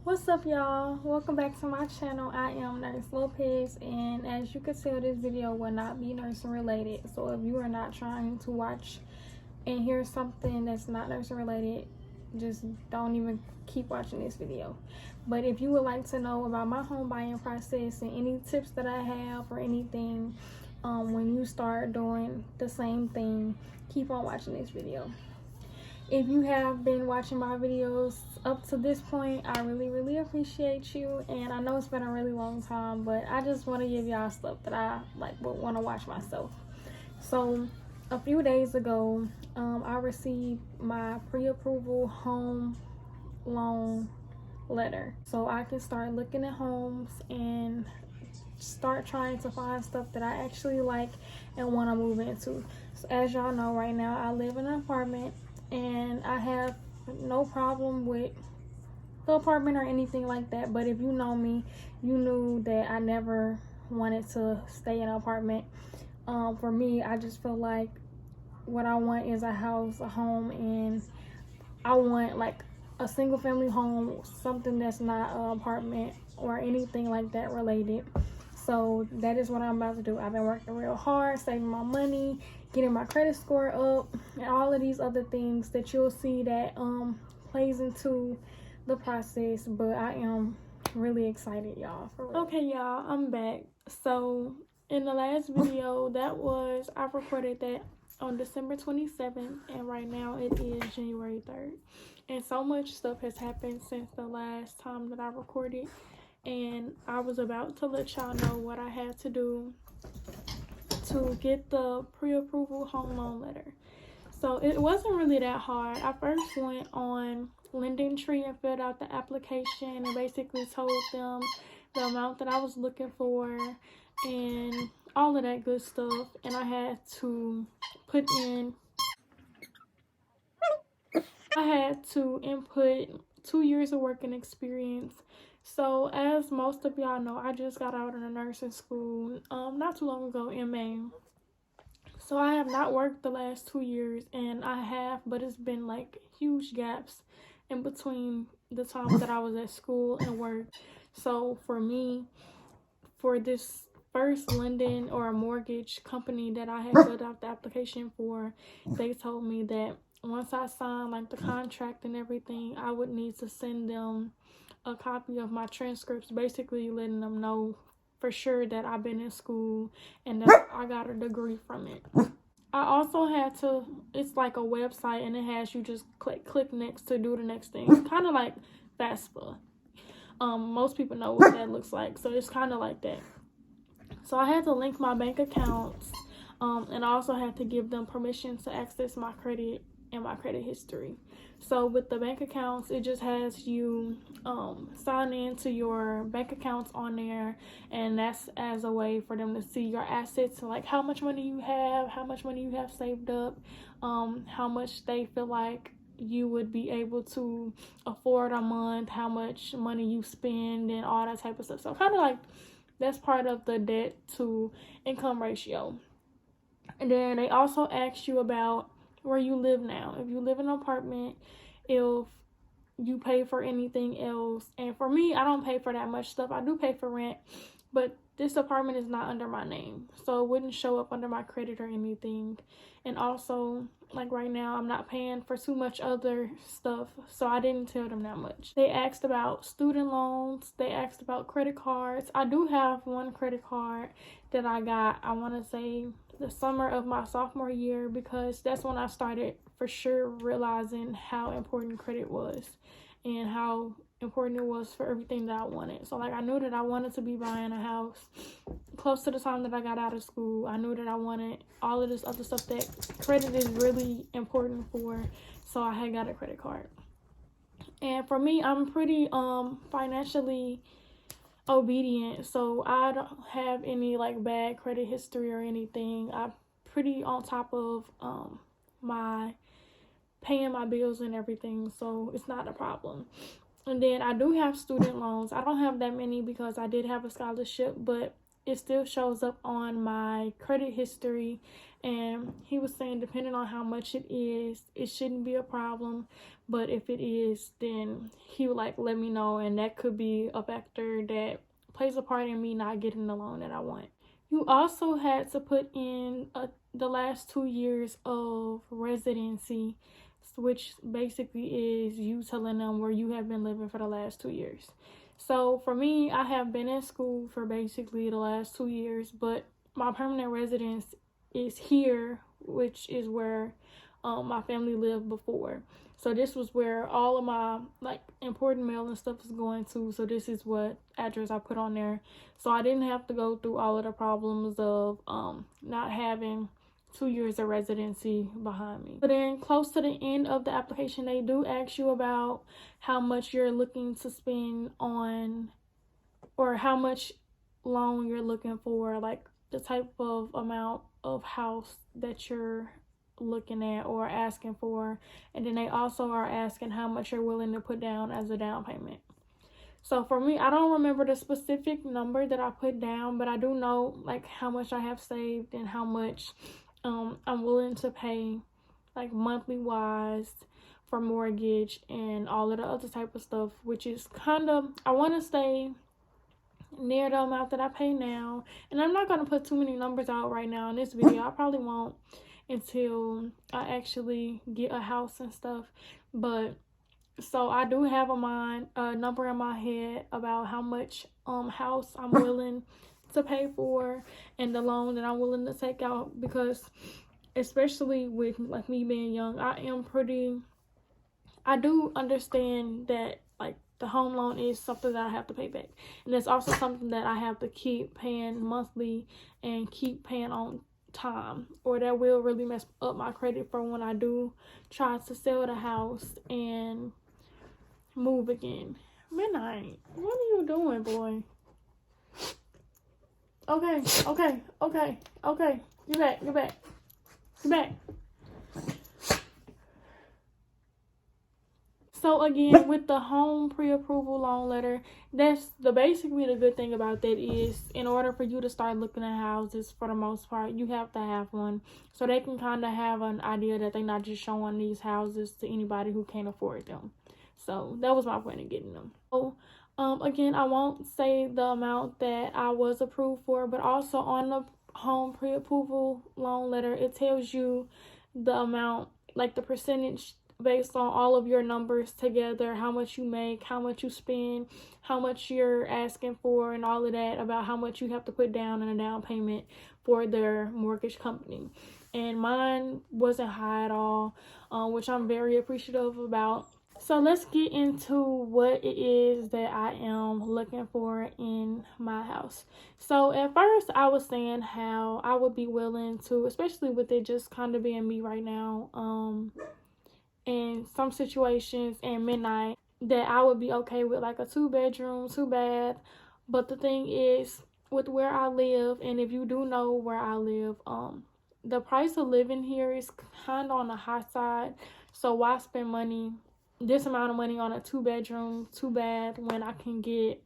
What's up, y'all? Welcome back to my channel. I am Nurse Lopez, and as you can tell, this video will not be nursing related. So if you are not trying to watch and hear something that's not nursing related, just don't even keep watching this video. But if you would like to know about my home buying process and any tips that I have or anything when you start doing the same thing, keep on watching this video. If you have been watching my videos up to this point, I really appreciate you. And I know it's been a really long time, but I just want to give y'all stuff that I would want to watch myself. So a few days ago, I received my pre-approval home loan letter, so I can start looking at homes and start trying to find stuff that I actually like and want to move into. So as y'all know, right now I live in an apartment, and I have no problem with the apartment or anything like that. But if you know me, you knew that I never wanted to stay in an apartment. For me, I just feel like what I want is a house, a home, and I want like a single family home, something that's not an apartment or anything like that related. So that is what I'm about to do. I've been working real hard, saving my money, getting my credit score up, and all of these other things that you'll see that plays into the process. But I am really excited, y'all, for real. Okay, y'all, I'm back. So in the last video, I recorded that on December 27th, and right now it is January 3rd. And so much stuff has happened since the last time that I recorded. And I was about to let y'all know what I had to do to get the pre-approval home loan letter. So it wasn't really that hard. I first went on LendingTree and filled out the application and basically told them the amount that I was looking for and all of that good stuff. And I had to input 2 years of working experience. So as most of y'all know, I just got out of nursing school not too long ago in May. So I have not worked the last 2 years, and I have, but it's been like huge gaps in between the times that I was at school and work. So for me, for this first lending or a mortgage company that I had filled out the application for, they told me that once I signed like the contract and everything, I would need to send them a copy of my transcripts, basically letting them know for sure that I've been in school and that I got a degree from it. I also had to, it's like a website, and it has you just click next to do the next thing. It's kind of like FAFSA. Most people know what that looks like, so it's kind of like that. So I had to link my bank accounts, and I also had to give them permission to access my credit and my credit history. So with the bank accounts, it just has you sign in to your bank accounts on there, and that's as a way for them to see your assets, like how much money you have saved up, how much they feel like you would be able to afford a month, how much money you spend, and all that type of stuff. So kind of like that's part of the debt to income ratio. And then they also ask you about where you live now. If you live in an apartment, if you pay for anything else. And for me, I don't pay for that much stuff. I do pay for rent, but this apartment is not under my name, so it wouldn't show up under my credit or anything. And also, like right now, I'm not paying for too much other stuff, so I didn't tell them that much. They asked about student loans. They asked about credit cards. I do have one credit card that I got, I want to say, the summer of my sophomore year, because that's when I started for sure realizing how important credit was and how important it was for everything that I wanted. So like I knew that I wanted to be buying a house close to the time that I got out of school. I knew that I wanted all of this other stuff that credit is really important for, so I had got a credit card. And for me, I'm pretty financially obedient, so I don't have any like bad credit history or anything. I'm pretty on top of my paying my bills and everything, so it's not a problem. And then I do have student loans. I don't have that many because I did have a scholarship, but it still shows up on my credit history. And he was saying, depending on how much it is, it shouldn't be a problem. But if it is, then he would like let me know, and that could be a factor that plays a part in me not getting the loan that I want. You also had to put in the last 2 years of residency, which basically is you telling them where you have been living for the last 2 years. So for me, I have been in school for basically the last 2 years, but my permanent residence is here, which is where my family lived before. So this was where all of my like important mail and stuff is going to. So this is what address I put on there. So I didn't have to go through all of the problems of not having 2 years of residency behind me. But then close to the end of the application, they do ask you about how much you're looking to spend on, or how much loan you're looking for, like the type of amount of house that you're looking at or asking for. And then they also are asking how much you're willing to put down as a down payment. So for me, I don't remember the specific number that I put down, but I do know like how much I have saved and how much I'm willing to pay like monthly wise for mortgage and all of the other type of stuff, which is kind of, I want to stay near the amount that I pay now. And I'm not going to put too many numbers out right now in this video. I probably won't until I actually get a house and stuff. But so I do have a number in my head about how much house I'm willing to pay for and the loan that I'm willing to take out, because especially with like me being young, I do understand that like the home loan is something that I have to pay back, and it's also something that I have to keep paying monthly and keep paying on time, or that will really mess up my credit for when I do try to sell the house and move again. Midnight, what are you doing, boy? Okay. Get back. So again, with the home pre-approval loan letter, that's basically the good thing about that is, in order for you to start looking at houses, for the most part, you have to have one, so they can kind of have an idea that they're not just showing these houses to anybody who can't afford them. So that was my point in getting them. So again, I won't say the amount that I was approved for, but also on the home pre-approval loan letter, it tells you the amount, like the percentage based on all of your numbers together, how much you make, how much you spend, how much you're asking for, and all of that, about how much you have to put down in a down payment for their mortgage company. And mine wasn't high at all, which I'm very appreciative about. So let's get into what it is that I am looking for in my house. So at first I was saying how I would be willing to, especially with it just kind of being me right now, in some situations and midnight, that I would be okay with like a 2-bedroom, 2-bath. But the thing is, with where I live, and if you do know where I live, the price of living here is kind of on the high side. So why spend this amount of money on a 2-bedroom, 2-bath when I can get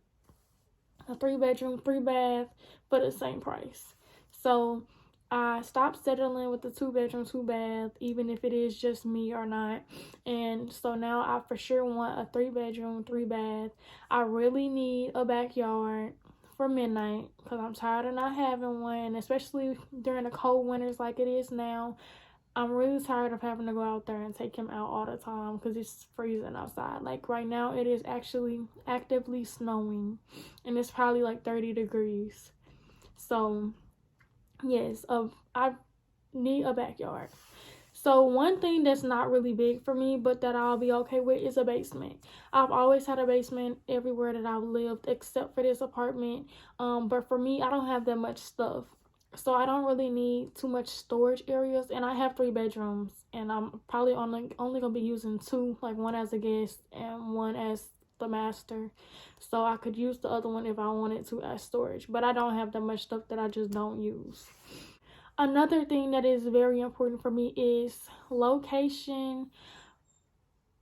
a 3-bedroom, 3-bath for the same price? So I stopped settling with the 2-bedroom, 2-bath, even if it is just me or not. And so now I for sure want a 3-bedroom, 3-bath. I really need a backyard for midnight, because I'm tired of not having one, especially during the cold winters like it is now. I'm really tired of having to go out there and take him out all the time because it's freezing outside. Like right now, it is actually actively snowing, and it's probably like 30 degrees. So yes, I need a backyard. So one thing that's not really big for me, but that I'll be okay with, is a basement. I've always had a basement everywhere that I've lived except for this apartment. But for me, I don't have that much stuff. So I don't really need too much storage areas. And I have 3 bedrooms, and I'm probably only gonna be using 2, like one as a guest and one as the master. So I could use the other one if I wanted to as storage. But I don't have that much stuff that I just don't use. Another thing that is very important for me is location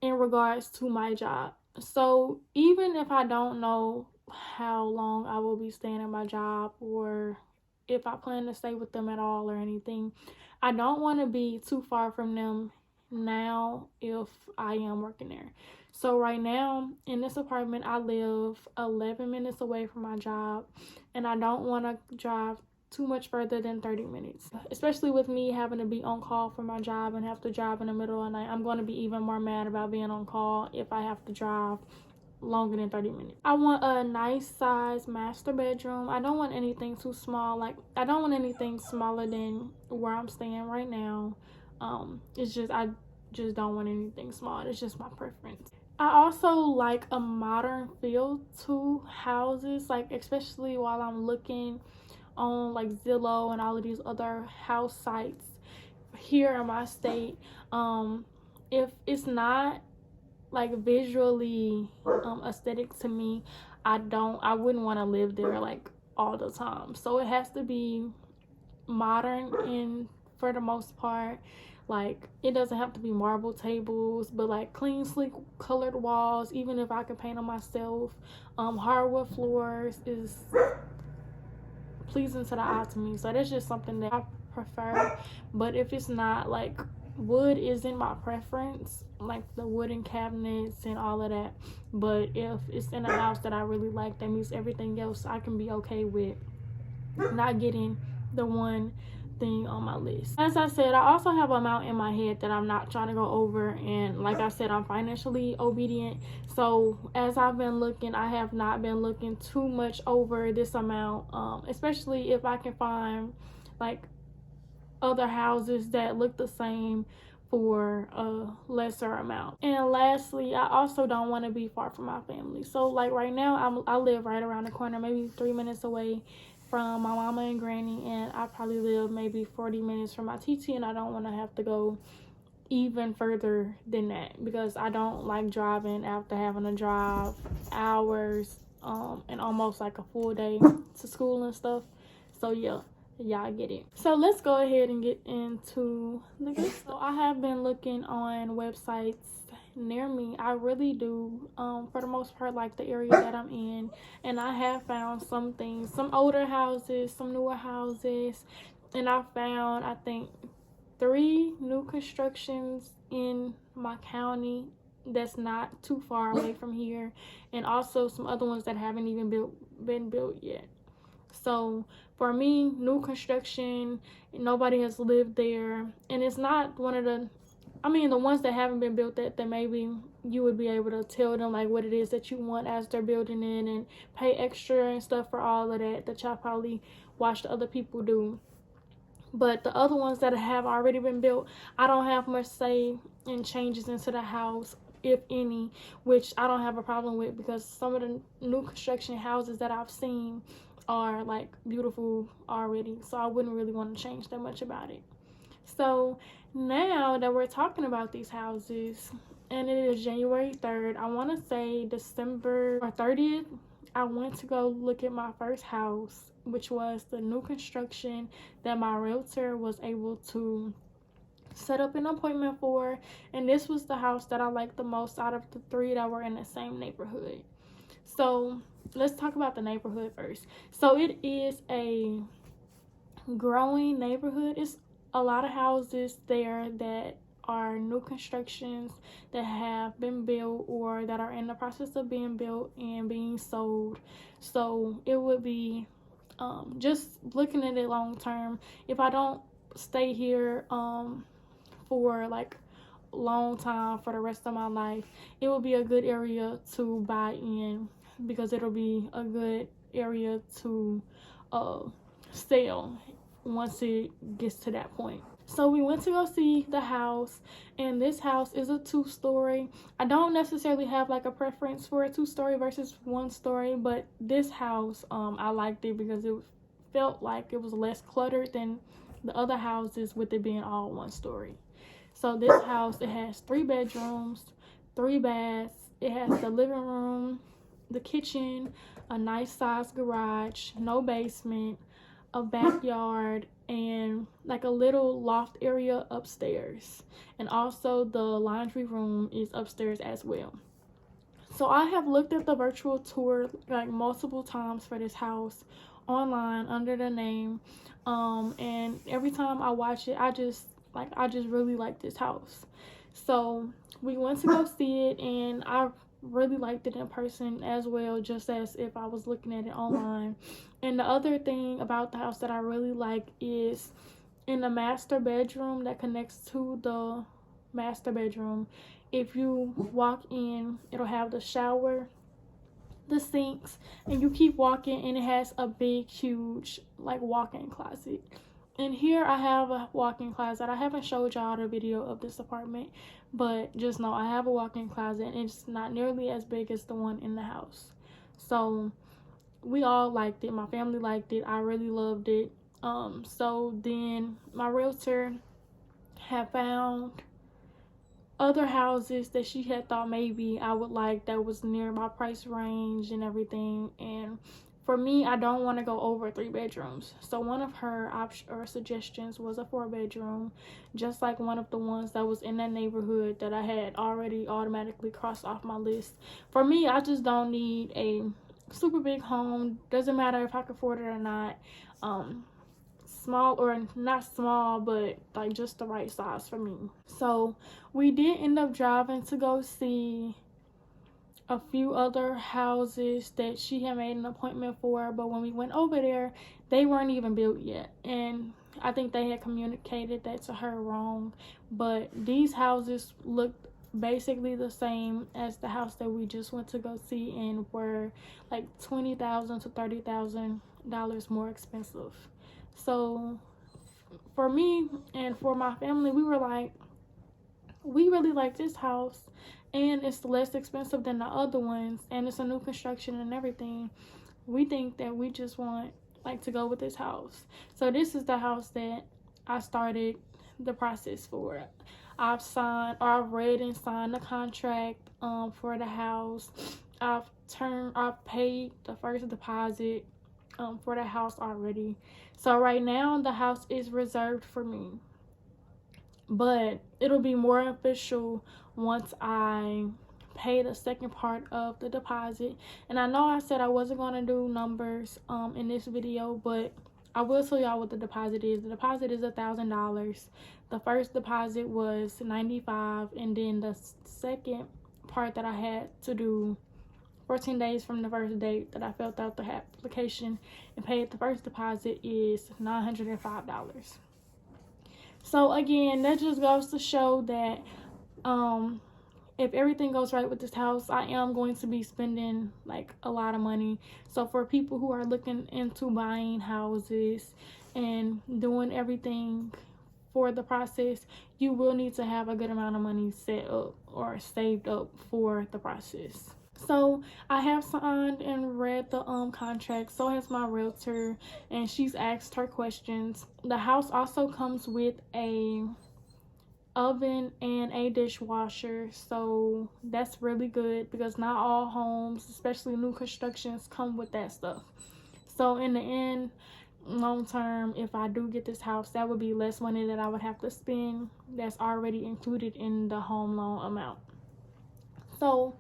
in regards to my job. So even if I don't know how long I will be staying at my job, or if I plan to stay with them at all or anything, I don't want to be too far from them now if I am working there. So right now in this apartment, I live 11 minutes away from my job, and I don't want to drive too much further than 30 minutes. Especially with me having to be on call for my job and have to drive in the middle of the night, I'm going to be even more mad about being on call if I have to drive longer than 30 minutes. I want a nice size master bedroom. I don't want anything too small. Like, I don't want anything smaller than where I'm staying right now. It's just, I just don't want anything small. It's just my preference. I also like a modern feel to houses, like especially while I'm looking on like Zillow and all of these other house sites here in my state. If it's not like visually aesthetic to me, I wouldn't want to live there like all the time. So it has to be modern, and for the most part, like it doesn't have to be marble tables, but like clean, sleek, colored walls. Even if I could paint them myself, hardwood floors is pleasing to the eye to me. So that's just something that I prefer. But if it's not, like, wood isn't my preference, like the wooden cabinets and all of that. But if it's in a house that I really like, that means everything else I can be okay with not getting the one thing on my list. As I said, I also have an amount in my head that I'm not trying to go over, and like I said, I'm financially obedient. So as I've been looking, I have not been looking too much over this amount, especially if I can find like other houses that look the same for a lesser amount. And lastly, I also don't want to be far from my family. So like right now, I live right around the corner, maybe 3 minutes away from my mama and granny, and I probably live maybe 40 minutes from my TT, and I don't want to have to go even further than that because I don't like driving after having to drive hours and almost like a full day to school and stuff. So yeah, y'all get it. So let's go ahead and get into the good stuff. So I have been looking on websites near me. I really do, for the most part, like the area that I'm in, and I have found some things, some older houses, some newer houses, and I found, I think, 3 new constructions in my county that's not too far away from here, and also some other ones that haven't even been built yet. So for me, new construction, nobody has lived there, and it's not one of the, I mean, the ones that haven't been built that maybe you would be able to tell them like what it is that you want as they're building it, and pay extra and stuff for all of that y'all probably watched other people do. But the other ones that have already been built, I don't have much say in changes into the house, if any, which I don't have a problem with because some of the new construction houses that I've seen are like beautiful already. So I wouldn't really want to change that much about it. So now that we're talking about these houses, and it is January 3rd, I want to say December 30th, I went to go look at my first house, which was the new construction that my realtor was able to set up an appointment for. And this was the house that I liked the most out of the 3 that were in the same neighborhood. So let's talk about the neighborhood first. So it is a growing neighborhood. It's a lot of houses there that are new constructions that have been built or that are in the process of being built and being sold. So it would be just looking at it long term, if I don't stay here for like long time for the rest of my life, it will be a good area to buy in because it'll be a good area to sell once it gets to that point. So we went to go see the house, and this house is a 2-story. I don't necessarily have like a preference for a 2-story versus 1-story, but this house, I liked it because it felt like it was less cluttered than the other houses with it being all 1-story. So this house, it has 3 bedrooms, 3 baths. It has the living room, the kitchen, a nice size garage, no basement, a backyard, and like a little loft area upstairs. And also the laundry room is upstairs as well. So I have looked at the virtual tour like multiple times for this house online under the name, and every time I watch it, I just really like this house. So we went to go see it, and I really liked it in person as well, just as if I was looking at it online. And the other thing about the house that I really like is in the master bedroom that connects to the master bedroom. If you walk in, it'll have the shower, the sinks, and you keep walking, and it has a big, huge, like, walk-in closet. And here I have a walk-in closet. I haven't showed y'all the video of this apartment, but just know I have a walk-in closet, and it's not nearly as big as the one in the house. So we all liked it. My family liked it. I really loved it. So then my realtor had found other houses that she had thought maybe I would like that was near my price range and everything. And for me, I don't want to go over 3 bedrooms. So one of her suggestions was a 4-bedroom, just like one of the ones that was in that neighborhood that I had already automatically crossed off my list. For me, I just don't need a super big home. Doesn't matter if I can afford it or not. Small or not small, but like just the right size for me. So we did end up driving to go see a few other houses that she had made an appointment for, but when we went over there, they weren't even built yet, and I think they had communicated that to her wrong. But these houses looked basically the same as the house that we just went to go see, and were like $20,000 to $30,000 more expensive. So for me and for my family, we were like, we really like this house, and it's less expensive than the other ones, and it's a new construction and everything. We think that we just want like to go with this house. So this is the house that I started the process for. I've read and signed the contract for the house. I've paid the first deposit for the house already. So right now the house is reserved for me, but it'll be more official once I pay the second part of the deposit. And I know I said I wasn't going to do numbers in this video, but I will tell y'all what the deposit is. The deposit is $1,000. The first deposit was $95, and then the second part that I had to do 14 days from the first date that I filled out the application and paid the first deposit is $905. So again, that just goes to show that if everything goes right with this house, I am going to be spending like a lot of money. So for people who are looking into buying houses and doing everything for the process, you will need to have a good amount of money set up or saved up for the process. So I have signed and read the contract. So has my realtor, and she's asked her questions. The house also comes with a oven and a dishwasher, so that's really good because not all homes, especially new constructions, come with that stuff. So in the end, long term, if I do get this house, that would be less money that I would have to spend that's already included in the home loan amount. So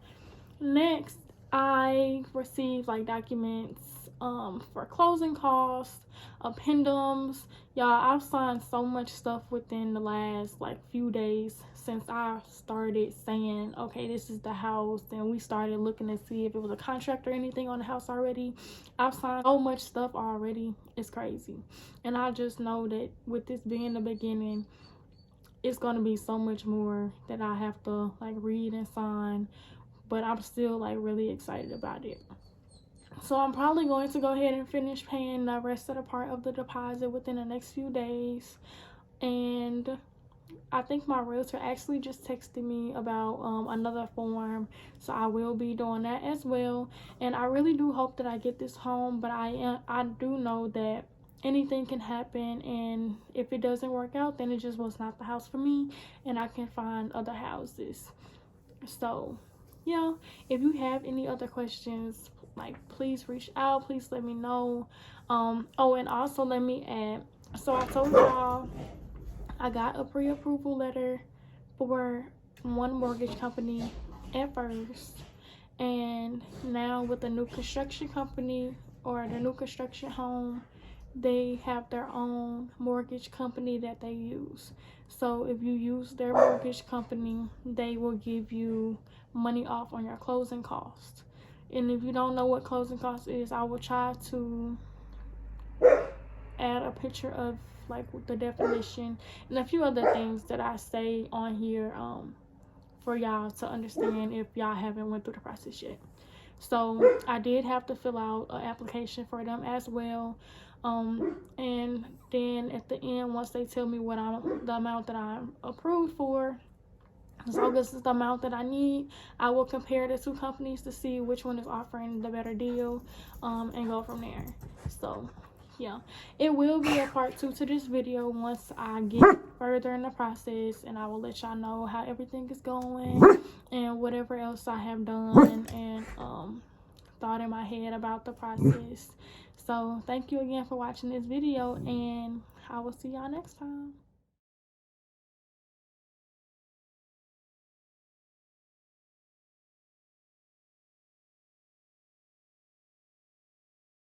next, I received like documents for closing costs, appendums. Y'all, I've signed so much stuff within the last like few days since I started saying, okay, this is the house, and we started looking to see if it was a contract or anything on the house already. I've signed so much stuff already. It's crazy. And I just know that with this being the beginning, it's going to be so much more that I have to like read and sign, but I'm still like really excited about it. So I'm probably going to go ahead and finish paying the rest of the part of the deposit within the next few days. And I think my realtor actually just texted me about another form, so I will be doing that as well. And I really do hope that I get this home, but I do know that anything can happen, and if it doesn't work out, then it just was not the house for me, and I can find other houses. So yeah, if you have any other questions, like, please reach out, please let me know. Oh, and also let me add, so I told y'all I got a pre-approval letter for one mortgage company at first, And now with the new construction company or the new construction home, they have their own mortgage company that they use. So if you use their mortgage company, they will give you money off on your closing costs. And if you don't know what closing costs is, I will try to add a picture of like the definition and a few other things that I say on here for y'all to understand if y'all haven't went through the process yet. So I did have to fill out an application for them as well. And then at the end, once they tell me the amount that I'm approved for, as long as it's the amount that I need, I will compare the two companies to see which one is offering the better deal, and go from there. So yeah, it will be a part 2 to this video once I get further in the process, and I will let y'all know how everything is going and whatever else I have done and thought in my head about the process. So thank you again for watching this video, and I will see y'all next time.